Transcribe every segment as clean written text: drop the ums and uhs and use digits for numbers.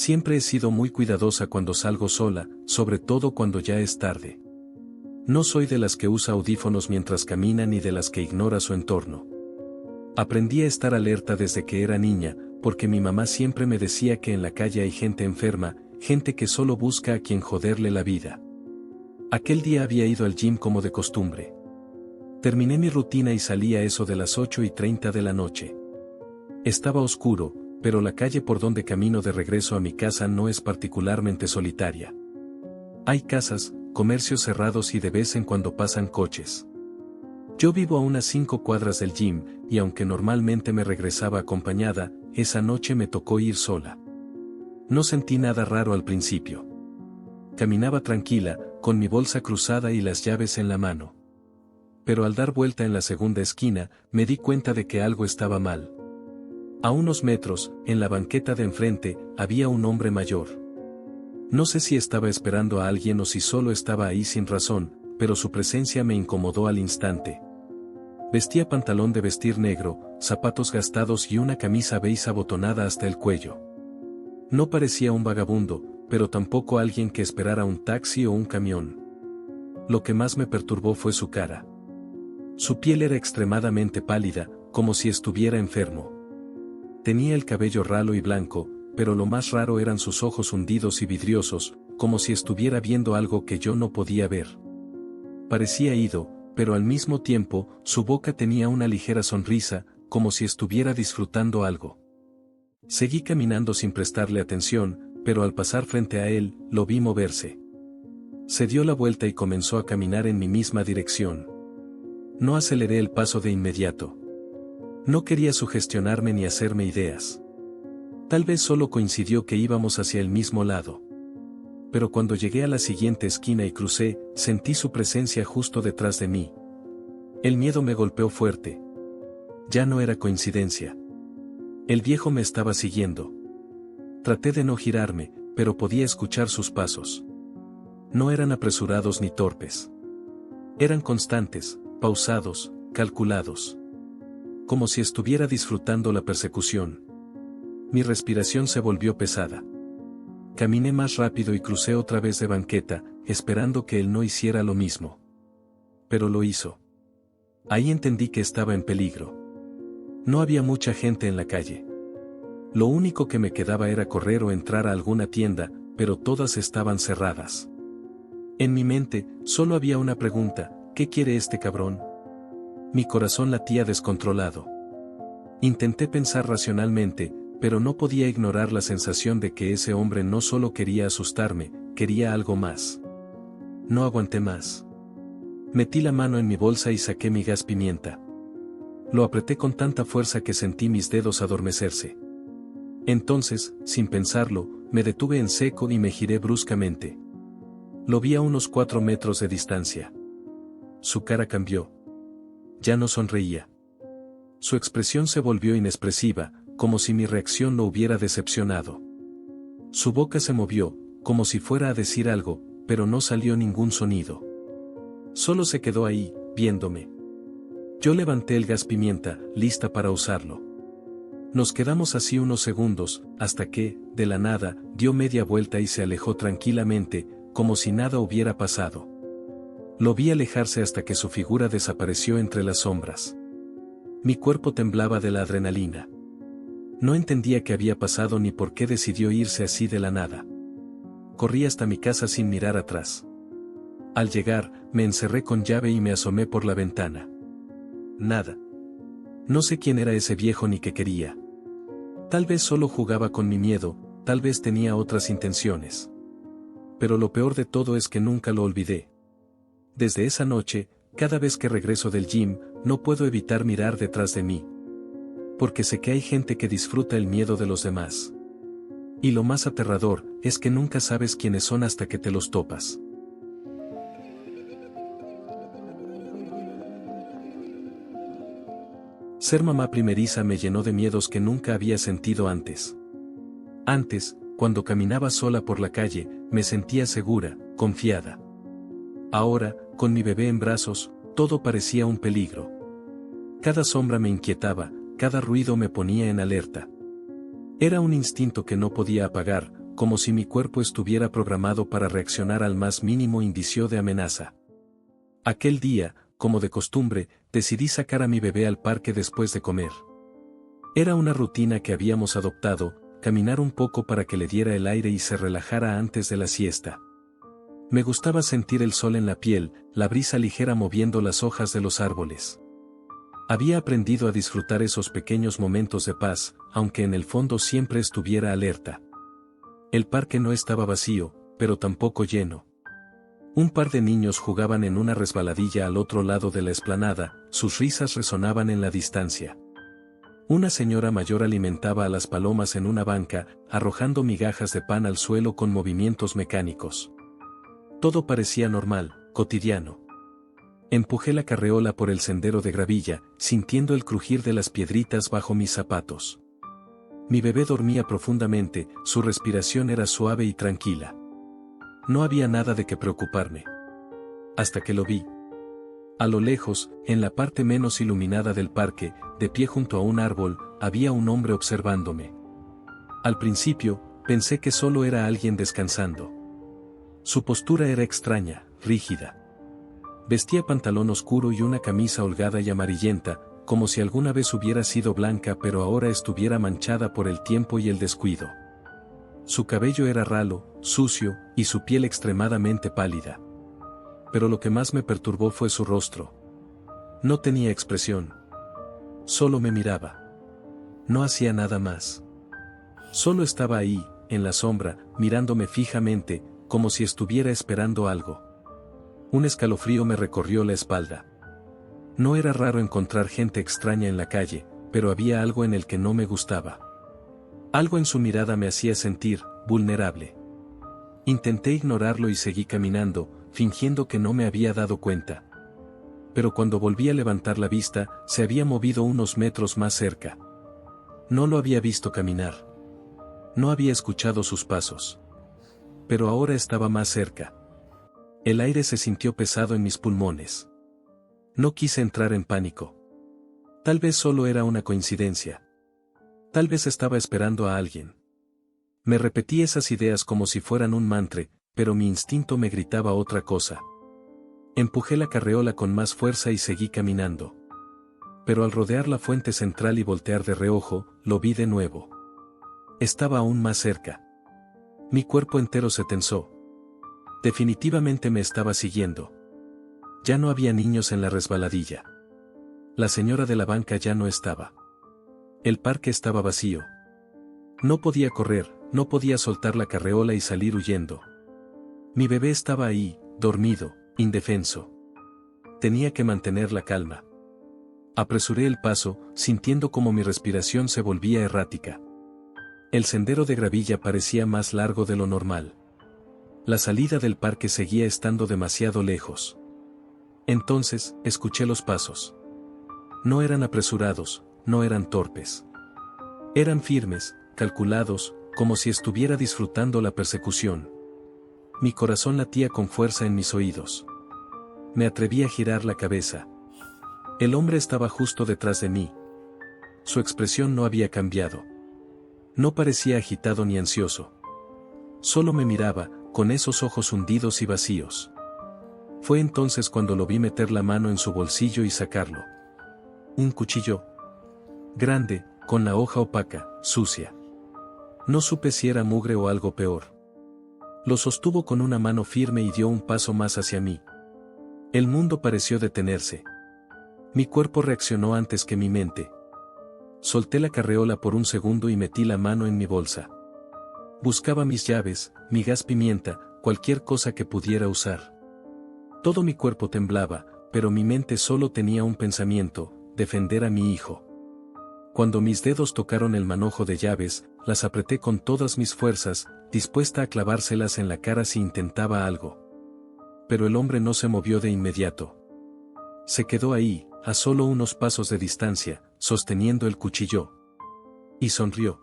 Siempre he sido muy cuidadosa cuando salgo sola, sobre todo cuando ya es tarde. No soy de las que usa audífonos mientras camina ni de las que ignora su entorno. Aprendí a estar alerta desde que era niña, porque mi mamá siempre me decía que en la calle hay gente enferma, gente que solo busca a quien joderle la vida. Aquel día había ido al gym como de costumbre. Terminé mi rutina y salí a eso de las 8:30 de la noche. Estaba oscuro, pero la calle por donde camino de regreso a mi casa no es particularmente solitaria. Hay casas, comercios cerrados y de vez en cuando pasan coches. Yo vivo a unas 5 cuadras del gym, y aunque normalmente me regresaba acompañada, esa noche me tocó ir sola. No sentí nada raro al principio. Caminaba tranquila, con mi bolsa cruzada y las llaves en la mano. Pero al dar vuelta en la segunda esquina, me di cuenta de que algo estaba mal. A unos metros, en la banqueta de enfrente, había un hombre mayor. No sé si estaba esperando a alguien o si solo estaba ahí sin razón, pero su presencia me incomodó al instante. Vestía pantalón de vestir negro, zapatos gastados y una camisa beige abotonada hasta el cuello. No parecía un vagabundo, pero tampoco alguien que esperara un taxi o un camión. Lo que más me perturbó fue su cara. Su piel era extremadamente pálida, como si estuviera enfermo. Tenía el cabello ralo y blanco, pero lo más raro eran sus ojos hundidos y vidriosos, como si estuviera viendo algo que yo no podía ver. Parecía ido, pero al mismo tiempo, su boca tenía una ligera sonrisa, como si estuviera disfrutando algo. Seguí caminando sin prestarle atención, pero al pasar frente a él, lo vi moverse. Se dio la vuelta y comenzó a caminar en mi misma dirección. No aceleré el paso de inmediato. No quería sugestionarme ni hacerme ideas. Tal vez solo coincidió que íbamos hacia el mismo lado. Pero cuando llegué a la siguiente esquina y crucé, sentí su presencia justo detrás de mí. El miedo me golpeó fuerte. Ya no era coincidencia. El viejo me estaba siguiendo. Traté de no girarme, pero podía escuchar sus pasos. No eran apresurados ni torpes. Eran constantes, pausados, calculados. Como si estuviera disfrutando la persecución. Mi respiración se volvió pesada. Caminé más rápido y crucé otra vez de banqueta, esperando que él no hiciera lo mismo. Pero lo hizo. Ahí entendí que estaba en peligro. No había mucha gente en la calle. Lo único que me quedaba era correr o entrar a alguna tienda, pero todas estaban cerradas. En mi mente, solo había una pregunta: ¿qué quiere este cabrón? Mi corazón latía descontrolado. Intenté pensar racionalmente, pero no podía ignorar la sensación de que ese hombre no solo quería asustarme, quería algo más. No aguanté más. Metí la mano en mi bolsa y saqué mi gas pimienta. Lo apreté con tanta fuerza que sentí mis dedos adormecerse. Entonces, sin pensarlo, me detuve en seco y me giré bruscamente. Lo vi a unos 4 metros de distancia. Su cara cambió. Ya no sonreía. Su expresión se volvió inexpresiva, como si mi reacción lo hubiera decepcionado. Su boca se movió, como si fuera a decir algo, pero no salió ningún sonido. Solo se quedó ahí, viéndome. Yo levanté el gas pimienta, lista para usarlo. Nos quedamos así unos segundos, hasta que, de la nada, dio media vuelta y se alejó tranquilamente, como si nada hubiera pasado. Lo vi alejarse hasta que su figura desapareció entre las sombras. Mi cuerpo temblaba de la adrenalina. No entendía qué había pasado ni por qué decidió irse así de la nada. Corrí hasta mi casa sin mirar atrás. Al llegar, me encerré con llave y me asomé por la ventana. Nada. No sé quién era ese viejo ni qué quería. Tal vez solo jugaba con mi miedo, tal vez tenía otras intenciones. Pero lo peor de todo es que nunca lo olvidé. Desde esa noche, cada vez que regreso del gym, no puedo evitar mirar detrás de mí. Porque sé que hay gente que disfruta el miedo de los demás. Y lo más aterrador, es que nunca sabes quiénes son hasta que te los topas. Ser mamá primeriza me llenó de miedos que nunca había sentido antes. Antes, cuando caminaba sola por la calle, me sentía segura, confiada. Ahora, con mi bebé en brazos, todo parecía un peligro. Cada sombra me inquietaba, cada ruido me ponía en alerta. Era un instinto que no podía apagar, como si mi cuerpo estuviera programado para reaccionar al más mínimo indicio de amenaza. Aquel día, como de costumbre, decidí sacar a mi bebé al parque después de comer. Era una rutina que habíamos adoptado, caminar un poco para que le diera el aire y se relajara antes de la siesta. Me gustaba sentir el sol en la piel, la brisa ligera moviendo las hojas de los árboles. Había aprendido a disfrutar esos pequeños momentos de paz, aunque en el fondo siempre estuviera alerta. El parque no estaba vacío, pero tampoco lleno. Un par de niños jugaban en una resbaladilla al otro lado de la explanada, sus risas resonaban en la distancia. Una señora mayor alimentaba a las palomas en una banca, arrojando migajas de pan al suelo con movimientos mecánicos. Todo parecía normal, cotidiano. Empujé la carreola por el sendero de gravilla, sintiendo el crujir de las piedritas bajo mis zapatos. Mi bebé dormía profundamente, su respiración era suave y tranquila. No había nada de qué preocuparme. Hasta que lo vi. A lo lejos, en la parte menos iluminada del parque, de pie junto a un árbol, había un hombre observándome. Al principio, pensé que solo era alguien descansando. Su postura era extraña, rígida. Vestía pantalón oscuro y una camisa holgada y amarillenta, como si alguna vez hubiera sido blanca pero ahora estuviera manchada por el tiempo y el descuido. Su cabello era ralo, sucio, y su piel extremadamente pálida. Pero lo que más me perturbó fue su rostro. No tenía expresión. Solo me miraba. No hacía nada más. Solo estaba ahí, en la sombra, mirándome fijamente, como si estuviera esperando algo. Un escalofrío me recorrió la espalda. No era raro encontrar gente extraña en la calle, pero había algo en el que no me gustaba. Algo en su mirada me hacía sentir vulnerable. Intenté ignorarlo y seguí caminando, fingiendo que no me había dado cuenta. Pero cuando volví a levantar la vista, se había movido unos metros más cerca. No lo había visto caminar. No había escuchado sus pasos. Pero ahora estaba más cerca. El aire se sintió pesado en mis pulmones. No quise entrar en pánico. Tal vez solo era una coincidencia. Tal vez estaba esperando a alguien. Me repetí esas ideas como si fueran un mantra, pero mi instinto me gritaba otra cosa. Empujé la carreola con más fuerza y seguí caminando. Pero al rodear la fuente central y voltear de reojo, lo vi de nuevo. Estaba aún más cerca. Mi cuerpo entero se tensó. Definitivamente me estaba siguiendo. Ya no había niños en la resbaladilla. La señora de la banca ya no estaba. El parque estaba vacío. No podía correr, no podía soltar la carreola y salir huyendo. Mi bebé estaba ahí, dormido, indefenso. Tenía que mantener la calma. Apresuré el paso, sintiendo como mi respiración se volvía errática. El sendero de gravilla parecía más largo de lo normal. La salida del parque seguía estando demasiado lejos. Entonces, escuché los pasos. No eran apresurados, no eran torpes. Eran firmes, calculados, como si estuviera disfrutando la persecución. Mi corazón latía con fuerza en mis oídos. Me atreví a girar la cabeza. El hombre estaba justo detrás de mí. Su expresión no había cambiado. No parecía agitado ni ansioso. Solo me miraba, con esos ojos hundidos y vacíos. Fue entonces cuando lo vi meter la mano en su bolsillo y sacarlo. Un cuchillo. Grande, con la hoja opaca, sucia. No supe si era mugre o algo peor. Lo sostuvo con una mano firme y dio un paso más hacia mí. El mundo pareció detenerse. Mi cuerpo reaccionó antes que mi mente. Solté la carreola por un segundo y metí la mano en mi bolsa. Buscaba mis llaves, mi gas pimienta, cualquier cosa que pudiera usar. Todo mi cuerpo temblaba, pero mi mente solo tenía un pensamiento: defender a mi hijo. Cuando mis dedos tocaron el manojo de llaves, las apreté con todas mis fuerzas, dispuesta a clavárselas en la cara si intentaba algo. Pero el hombre no se movió de inmediato. Se quedó ahí, a solo unos pasos de distancia, sosteniendo el cuchillo. Y sonrió.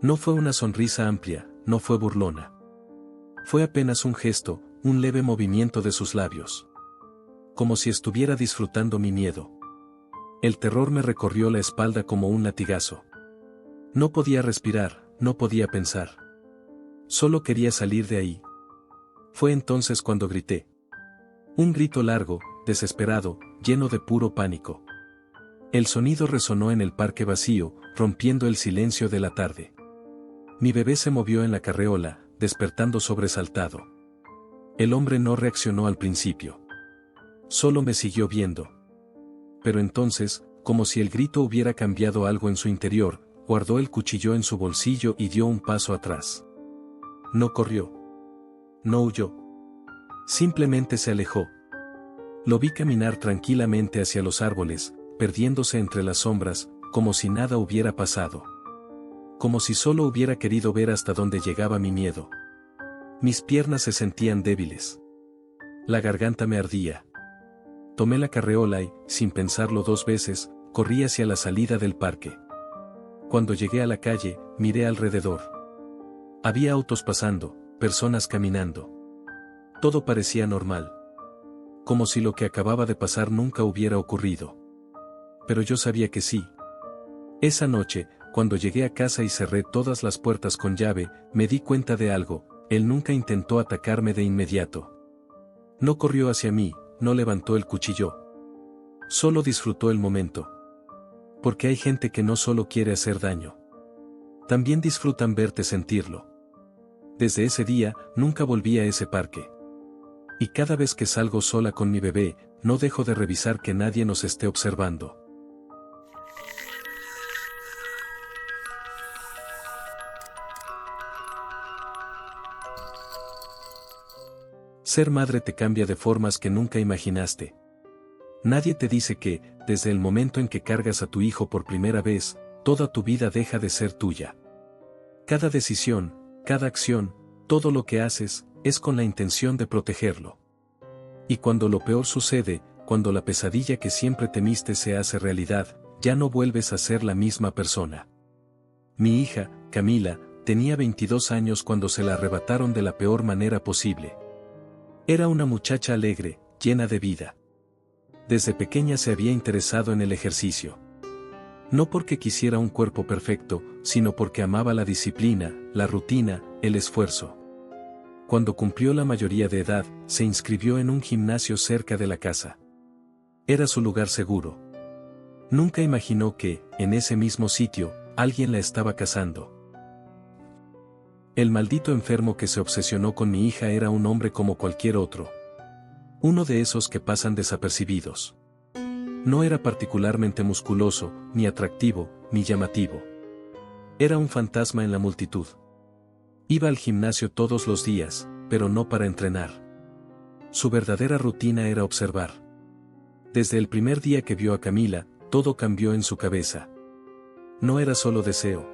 No fue una sonrisa amplia, no fue burlona. Fue apenas un gesto, un leve movimiento de sus labios. Como si estuviera disfrutando mi miedo. El terror me recorrió la espalda como un latigazo. No podía respirar, no podía pensar. Solo quería salir de ahí. Fue entonces cuando grité. Un grito largo, desesperado, lleno de puro pánico. El sonido resonó en el parque vacío, rompiendo el silencio de la tarde. Mi bebé se movió en la carreola, despertando sobresaltado. El hombre no reaccionó al principio. Solo me siguió viendo. Pero entonces, como si el grito hubiera cambiado algo en su interior, guardó el cuchillo en su bolsillo y dio un paso atrás. No corrió. No huyó. Simplemente se alejó. Lo vi caminar tranquilamente hacia los árboles, perdiéndose entre las sombras, como si nada hubiera pasado. Como si solo hubiera querido ver hasta dónde llegaba mi miedo. Mis piernas se sentían débiles. La garganta me ardía. Tomé la carreola y, sin pensarlo 2 veces, corrí hacia la salida del parque. Cuando llegué a la calle, miré alrededor. Había autos pasando, personas caminando. Todo parecía normal. Como si lo que acababa de pasar nunca hubiera ocurrido. Pero yo sabía que sí. Esa noche, cuando llegué a casa y cerré todas las puertas con llave, me di cuenta de algo: él nunca intentó atacarme de inmediato. No corrió hacia mí, no levantó el cuchillo. Solo disfrutó el momento. Porque hay gente que no solo quiere hacer daño. También disfrutan verte sentirlo. Desde ese día, nunca volví a ese parque. Y cada vez que salgo sola con mi bebé, no dejo de revisar que nadie nos esté observando. Ser madre te cambia de formas que nunca imaginaste. Nadie te dice que, desde el momento en que cargas a tu hijo por primera vez, toda tu vida deja de ser tuya. Cada decisión, cada acción, todo lo que haces, es con la intención de protegerlo. Y cuando lo peor sucede, cuando la pesadilla que siempre temiste se hace realidad, ya no vuelves a ser la misma persona. Mi hija, Camila, tenía 22 años cuando se la arrebataron de la peor manera posible. Era una muchacha alegre, llena de vida. Desde pequeña se había interesado en el ejercicio. No porque quisiera un cuerpo perfecto, sino porque amaba la disciplina, la rutina, el esfuerzo. Cuando cumplió la mayoría de edad, se inscribió en un gimnasio cerca de la casa. Era su lugar seguro. Nunca imaginó que, en ese mismo sitio, alguien la estaba cazando. El maldito enfermo que se obsesionó con mi hija era un hombre como cualquier otro. Uno de esos que pasan desapercibidos. No era particularmente musculoso, ni atractivo, ni llamativo. Era un fantasma en la multitud. Iba al gimnasio todos los días, pero no para entrenar. Su verdadera rutina era observar. Desde el primer día que vio a Camila, todo cambió en su cabeza. No era solo deseo.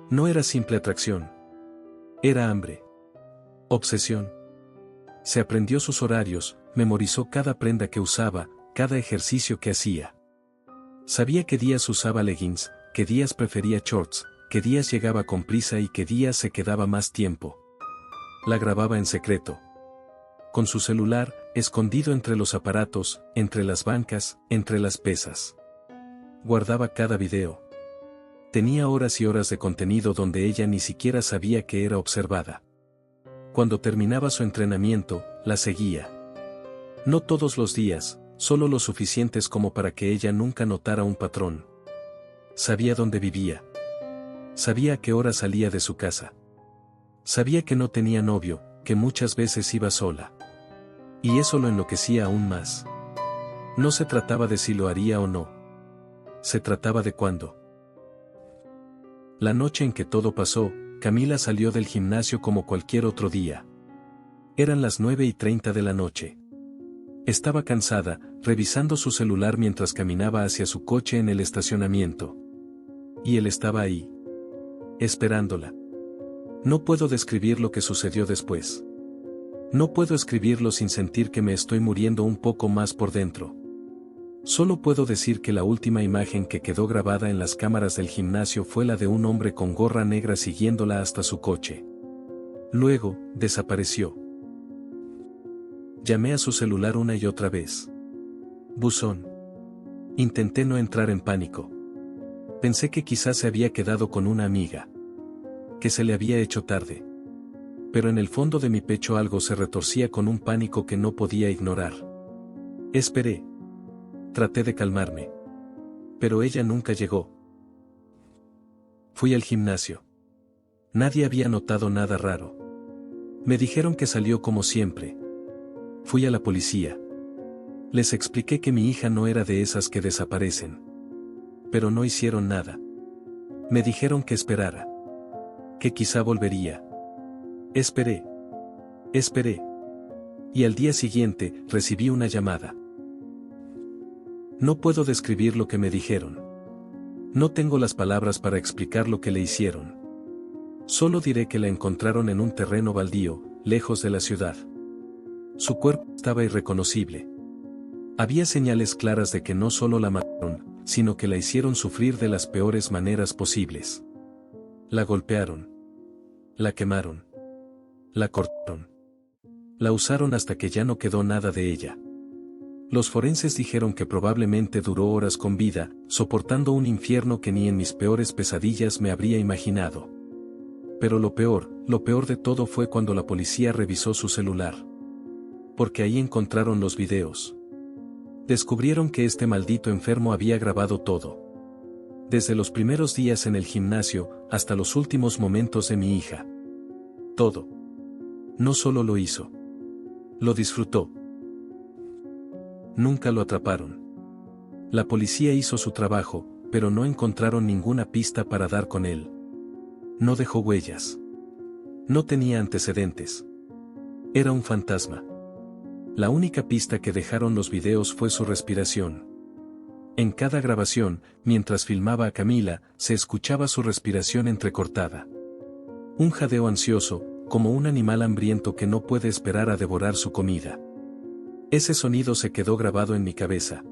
No era simple atracción. Era hambre. Obsesión. Se aprendió sus horarios, memorizó cada prenda que usaba, cada ejercicio que hacía. Sabía qué días usaba leggings, qué días prefería shorts, qué días llegaba con prisa y qué días se quedaba más tiempo. La grababa en secreto. Con su celular, escondido entre los aparatos, entre las bancas, entre las pesas. Guardaba cada video. Tenía horas y horas de contenido donde ella ni siquiera sabía que era observada. Cuando terminaba su entrenamiento, la seguía. No todos los días, solo lo suficientes como para que ella nunca notara un patrón. Sabía dónde vivía. Sabía a qué hora salía de su casa. Sabía que no tenía novio, que muchas veces iba sola. Y eso lo enloquecía aún más. No se trataba de si lo haría o no. Se trataba de cuándo. La noche en que todo pasó, Camila salió del gimnasio como cualquier otro día. Eran las 9:30 de la noche. Estaba cansada, revisando su celular mientras caminaba hacia su coche en el estacionamiento. Y él estaba ahí. Esperándola. No puedo describir lo que sucedió después. No puedo escribirlo sin sentir que me estoy muriendo un poco más por dentro. Solo puedo decir que la última imagen que quedó grabada en las cámaras del gimnasio fue la de un hombre con gorra negra siguiéndola hasta su coche. Luego, desapareció. Llamé a su celular una y otra vez. Buzón. Intenté no entrar en pánico. Pensé que quizás se había quedado con una amiga. Que se le había hecho tarde. Pero en el fondo de mi pecho algo se retorcía con un pánico que no podía ignorar. Esperé. Traté de calmarme. Pero ella nunca llegó. Fui al gimnasio. Nadie había notado nada raro. Me dijeron que salió como siempre. Fui a la policía. Les expliqué que mi hija no era de esas que desaparecen. Pero no hicieron nada. Me dijeron que esperara. Que quizá volvería. Esperé. Esperé. Y al día siguiente, recibí una llamada. No puedo describir lo que me dijeron. No tengo las palabras para explicar lo que le hicieron. Solo diré que la encontraron en un terreno baldío, lejos de la ciudad. Su cuerpo estaba irreconocible. Había señales claras de que no solo la mataron, sino que la hicieron sufrir de las peores maneras posibles. La golpearon. La quemaron. La cortaron. La usaron hasta que ya no quedó nada de ella. Los forenses dijeron que probablemente duró horas con vida, soportando un infierno que ni en mis peores pesadillas me habría imaginado. Pero lo peor de todo fue cuando la policía revisó su celular. Porque ahí encontraron los videos. Descubrieron que este maldito enfermo había grabado todo. Desde los primeros días en el gimnasio, hasta los últimos momentos de mi hija. Todo. No solo lo hizo. Lo disfrutó. Nunca lo atraparon. La policía hizo su trabajo, pero no encontraron ninguna pista para dar con él. No dejó huellas. No tenía antecedentes. Era un fantasma. La única pista que dejaron los videos fue su respiración. En cada grabación, mientras filmaba a Camila, se escuchaba su respiración entrecortada. Un jadeo ansioso, como un animal hambriento que no puede esperar a devorar su comida. Ese sonido se quedó grabado en mi cabeza.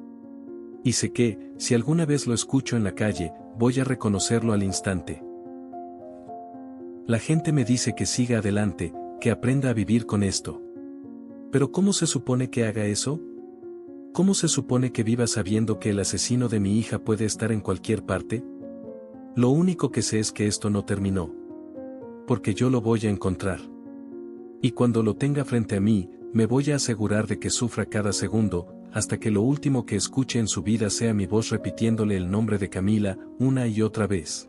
Y sé que, si alguna vez lo escucho en la calle, voy a reconocerlo al instante. La gente me dice que siga adelante, que aprenda a vivir con esto. Pero ¿cómo se supone que haga eso? ¿Cómo se supone que viva sabiendo que el asesino de mi hija puede estar en cualquier parte? Lo único que sé es que esto no terminó. Porque yo lo voy a encontrar. Y cuando lo tenga frente a mí, me voy a asegurar de que sufra cada segundo, hasta que lo último que escuche en su vida sea mi voz repitiéndole el nombre de Camila, una y otra vez.